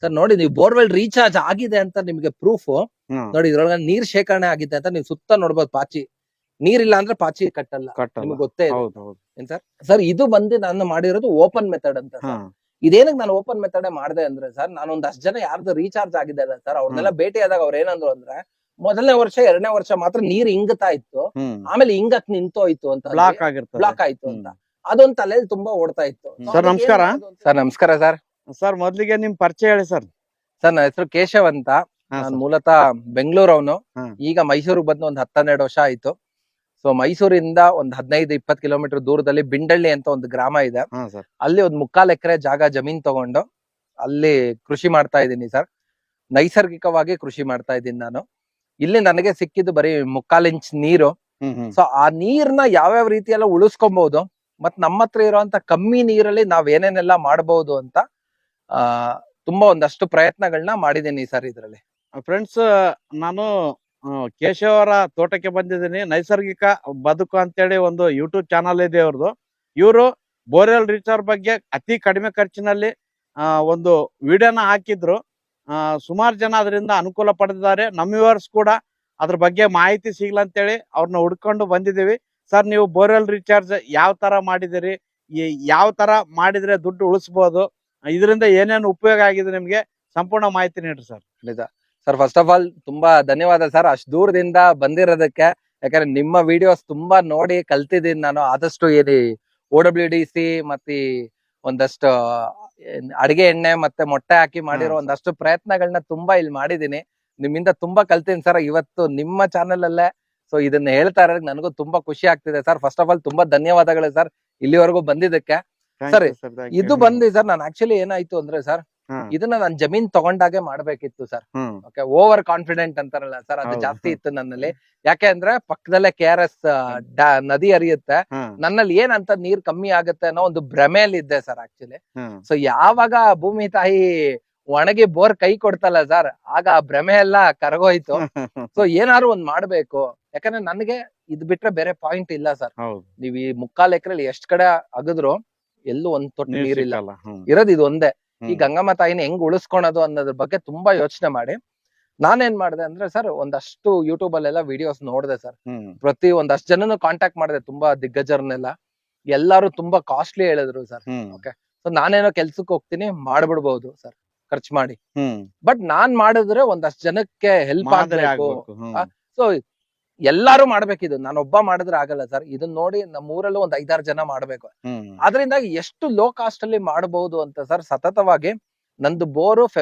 Sir ನೋಡಿ, ನೀವು borewell recharge ಆಗಿದೆ ಅಂತ ನಿಮ್ಗೆ ಪ್ರೂಫ್ ನೋಡಿ. ಇದ್ರೊಳಗೆ ನೀರ್ ಶೇಖರಣೆ ಆಗಿದೆ ಅಂತ ನೀವು ಸುತ್ತ ನೋಡ್ಬೋದು. ಪಾಚಿ ನೀರಿಲ್ಲ ಅಂದ್ರೆ ಪಾಚಿ ಕಟ್ಟಲ್ಲ, ನಿಮ್ಗೆ ಗೊತ್ತೇ ಇದೆ ಏನ್ ಸರ್. ಸರ್ ಇದು ಬಂದು ನಾನು ಮಾಡಿರೋದು ಓಪನ್ ಮೆಥಡ್ ಅಂತ ಸರ್. ಇದೇನಕ್ಕೆ ನಾನು ಓಪನ್ ಮೆಥಡ್ ಮಾಡಿದೆ ಅಂದ್ರೆ ಸರ್, ನಾನು ಒಂದಷ್ಟು ಜನ ಯಾರ್ದು ರೀಚಾರ್ಜ್ ಆಗಿದೆ ಅಲ್ಲ ಸರ್, ಅವ್ರನ್ನೆಲ್ಲ ಭೇಟಿ ಆದಾಗ ಅವ್ರ ಏನಂದ್ರು ಅಂದ್ರೆ, ಮೊದಲನೇ ವರ್ಷ 2ನೇ ವರ್ಷ ಮಾತ್ರ ನೀರ್ ಇಂಗ್ತಾ ಇತ್ತು, ಆಮೇಲೆ ಇಂಗಕ್ ನಿಂತೋಯ್ತು ಅಂತ, ಬ್ಲಾಕ್ ಆಯ್ತು ಅಂತ. ಅದೊಂದ್ ತಲೆಯಲ್ಲಿ ತುಂಬಾ ಓಡ್ತಾ ಇತ್ತು. ಸರ್ ನಮಸ್ಕಾರ. ಸರ್ ನಮಸ್ಕಾರ ಸರ್. ಸರ್ ಮೊದ್ಲಿಗೆ ನಿಮ್ ಪರಿಚಯ ಹೇಳಿ ಸರ್. ಸರ್ ನನ್ನ ಹೆಸರು ಕೇಶವ್ ಅಂತ. ನಾನು ಮೂಲತಃ ಬೆಂಗಳೂರವನು. ಈಗ ಮೈಸೂರಿಗೆ ಬಂದು ಒಂದ್ 10-12 ವರ್ಷ ಆಯ್ತು. ಸೊ ಮೈಸೂರಿಂದ ಒಂದ್ 15-20 ಕಿಲೋಮೀಟರ್ ದೂರದಲ್ಲಿ ಬಿಂಡಳ್ಳಿ ಅಂತ ಒಂದು ಗ್ರಾಮ ಇದೆ. ಅಲ್ಲಿ ಒಂದ್ 3/4 ಎಕರೆ ಜಾಗ ಜಮೀನ್ ತಗೊಂಡು ಅಲ್ಲಿ ಕೃಷಿ ಮಾಡ್ತಾ ಇದ್ದೀನಿ ಸರ್. ನೈಸರ್ಗಿಕವಾಗಿ ಕೃಷಿ ಮಾಡ್ತಾ ಇದ್ದೀನಿ ನಾನು. ಇಲ್ಲಿ ನನಗೆ ಸಿಕ್ಕಿದ್ದು ಬರೀ 3/4 ಇಂಚ್ ನೀರು. ಸೊ ಆ ನೀರ್ನ ಯಾವ್ಯಾವ ರೀತಿಯೆಲ್ಲ ಉಳಿಸ್ಕೊಬಹುದು, ಮತ್ ನಮ್ಮ ಹತ್ರ ಇರುವಂತ ಕಮ್ಮಿ ನೀರಲ್ಲಿ ನಾವ್ ಏನೇನೆಲ್ಲ ಮಾಡಬಹುದು ಅಂತ ತುಂಬಾ ಒಂದಷ್ಟು ಪ್ರಯತ್ನಗಳನ್ನ ಮಾಡಿದೀನಿ ಸರ್ ಇದ್ರಲ್ಲಿ. ಫ್ರೆಂಡ್ಸ್, ನಾನು ಕೇಶವ್ ಅವರ ತೋಟಕ್ಕೆ ಬಂದಿದ್ದೀನಿ. ನೈಸರ್ಗಿಕ ಬದುಕು ಅಂತೇಳಿ ಒಂದು ಯೂಟ್ಯೂಬ್ ಚಾನಲ್ ಇದೆ ಅವ್ರದ್ದು. ಇವರು ಬೋರ್ವೆಲ್ ರೀಚಾರ್ಜ್ ಬಗ್ಗೆ ಅತಿ ಕಡಿಮೆ ಖರ್ಚಿನಲ್ಲಿ ಒಂದು ವಿಡಿಯೋನ ಹಾಕಿದ್ರು. ಸುಮಾರು ಜನ ಅದರಿಂದ ಅನುಕೂಲ ಪಡೆದಿದ್ದಾರೆ. ನಮ್ಮ ವ್ಯೂವರ್ಸ್ ಕೂಡ ಅದ್ರ ಬಗ್ಗೆ ಮಾಹಿತಿ ಸಿಗ್ಲಂತೇಳಿ ಅವ್ರನ್ನ ಹುಡ್ಕೊಂಡು ಬಂದಿದ್ದೀವಿ. ಸರ್, ನೀವು ಬೋರ್ವೆಲ್ ರೀಚಾರ್ಜ್ ಯಾವ ತರ ಮಾಡಿದಿರಿ, ಯಾವ ತರ ಮಾಡಿದ್ರೆ ದುಡ್ಡು ಉಳಿಸಬಹುದು, ಇದರಿಂದ ಏನೇನು ಉಪಯೋಗ ಆಗಿದೆ ನಿಮ್ಗೆ ಸಂಪೂರ್ಣ ಮಾಹಿತಿ ನೀಡ್ರಿ ಸರ್. ನಿಜ ಸರ್, ಫಸ್ಟ್ ಆಫ್ ಆಲ್ ತುಂಬಾ ಧನ್ಯವಾದ ಸರ್ ಅಷ್ಟು ದೂರದಿಂದ ಬಂದಿರೋದಕ್ಕೆ. ಯಾಕಂದ್ರೆ ನಿಮ್ಮ ವಿಡಿಯೋಸ್ ತುಂಬಾ ನೋಡಿ ಕಲ್ತಿದ್ದೀನಿ ನಾನು. ಆದಷ್ಟು ಏನಿ OWDC ಮತ್ತೆ ಒಂದಷ್ಟು ಅಡಿಗೆ ಎಣ್ಣೆ ಮತ್ತೆ ಮೊಟ್ಟೆ ಹಾಕಿ ಮಾಡಿರೋ ಒಂದಷ್ಟು ಪ್ರಯತ್ನಗಳನ್ನ ತುಂಬಾ ಇಲ್ಲಿ ಮಾಡಿದೀನಿ. ನಿಮ್ಮಿಂದ ತುಂಬಾ ಕಲ್ತೀನಿ ಸರ್ ಇವತ್ತು ನಿಮ್ಮ ಚಾನೆಲ್ ಅಲ್ಲೇ. ಸೊ ಇದನ್ನ ಹೇಳ್ತಾ ಇರೋದಕ್ಕೆ ನನಗೂ ತುಂಬಾ ಖುಷಿ ಆಗ್ತಿದೆ ಸರ್. ಫಸ್ಟ್ ಆಫ್ ಆಲ್ ತುಂಬಾ ಧನ್ಯವಾದಗಳು ಸರ್ ಇಲ್ಲಿವರೆಗೂ ಬಂದಿದ್ದಕ್ಕೆ. ಸರ್ ಇದು ಬಂದಿ ಸರ್, ನಾನು ಆಕ್ಚುಲಿ ಏನಾಯ್ತು ಅಂದ್ರೆ ಸರ್, ಇದನ್ನ ನಾನು ಜಮೀನ್ ತಗೊಂಡಾಗೆ ಮಾಡ್ಬೇಕಿತ್ತು ಸರ್. ಓಕೆ, ಓವರ್ ಕಾನ್ಫಿಡೆಂಟ್ ಅಂತಾರಲ್ಲ ಸರ್, ಅದು ಜಾಸ್ತಿ ಇತ್ತು ನನ್ನಲ್ಲಿ. ಯಾಕೆ ಅಂದ್ರೆ ಪಕ್ಕದಲ್ಲೇ KRS ನದಿ ಹರಿಯುತ್ತೆ, ನನ್ನಲ್ಲಿ ಏನಂತ ನೀರ್ ಕಮ್ಮಿ ಆಗುತ್ತೆ ಅನ್ನೋ ಒಂದು ಭ್ರಮೆಯಲ್ಲಿ ಇದ್ದೆ ಸರ್ ಆಕ್ಚುಲಿ. ಸೊ ಯಾವಾಗ ಭೂಮಿ ತಾಯಿ ಒಣಗಿ ಬೋರ್ ಕೈ ಕೊಡ್ತಲ್ಲ ಸರ್, ಆಗ ಆ ಭ್ರಮೆ ಎಲ್ಲ ಕರಗೋಯ್ತು. ಸೊ ಏನಾದ್ರು ಒಂದ್ ಮಾಡ್ಬೇಕು, ಯಾಕಂದ್ರೆ ನನಗೆ ಇದ್ ಬಿಟ್ರೆ ಬೇರೆ ಪಾಯಿಂಟ್ ಇಲ್ಲ ಸರ್. ನೀವ್ ಈ 3/4 ಎಕರೆಲಿ ಎಷ್ಟ್ ಕಡೆ ಅಗದ್ರು ಎಲ್ಲೂ ಒಂದ್ ತೊಟ್ಟು ನೀರಿಲ್ಲ, ಇರೋದು ಇದು ಒಂದೇ. ಈ ಗಂಗಮ್ಮ ತಾಯಿನ ಹೆಂಗ್ ಉಳಿಸ್ಕೊಳೋದು ಅನ್ನೋದ್ರ ಬಗ್ಗೆ ತುಂಬಾ ಯೋಚನೆ ಮಾಡಿ ನಾನೇನ್ ಮಾಡಿದೆ ಅಂದ್ರೆ ಸರ್, ಒಂದಷ್ಟು ಯೂಟ್ಯೂಬ್ ಅಲ್ಲೆಲ್ಲ ವಿಡಿಯೋಸ್ ನೋಡಿದೆ ಸರ್. ಒಂದಷ್ಟು ಜನನು ಕಾಂಟ್ಯಾಕ್ಟ್ ಮಾಡಿದೆ, ತುಂಬಾ ದಿಗ್ಗಜರನ್ನೆಲ್ಲ. ಎಲ್ಲಾರು ತುಂಬಾ ಕಾಸ್ಟ್ಲಿ ಹೇಳಿದ್ರು ಸರ್. ಓಕೆ, ಸೊ ನಾನೇನೋ ಕೆಲ್ಸಕ್ಕೆ ಹೋಗ್ತೀನಿ, ಮಾಡ್ಬಿಡ್ಬಹುದು ಸರ್ ಖರ್ಚು ಮಾಡಿ. ಬಟ್ ನಾನ್ ಮಾಡಿದ್ರೆ ಒಂದಷ್ಟು ಜನಕ್ಕೆ ಹೆಲ್ಪ್ ಆಗ್ಬೇಕು. ಸೊ ಎಲ್ಲಾರು ಮಾಡ್ಬೇಕಿದು, ನಾನೊಬ್ಬ ಮಾಡಿದ್ರೆ ಆಗಲ್ಲ ಸರ್. ಇದನ್ನ ನೋಡಿ ನಮ್ಮ ಊರಲ್ಲೂ ಒಂದ್ 5-6 ಜನ ಮಾಡ್ಬೇಕು. ಅದರಿಂದ ಎಷ್ಟು ಲೋ ಕಾಸ್ಟ್ ಅಲ್ಲಿ ಮಾಡಬಹುದು ಅಂತ ಸರ್, ಸತತವಾಗಿ ನಂದು ಬೋರು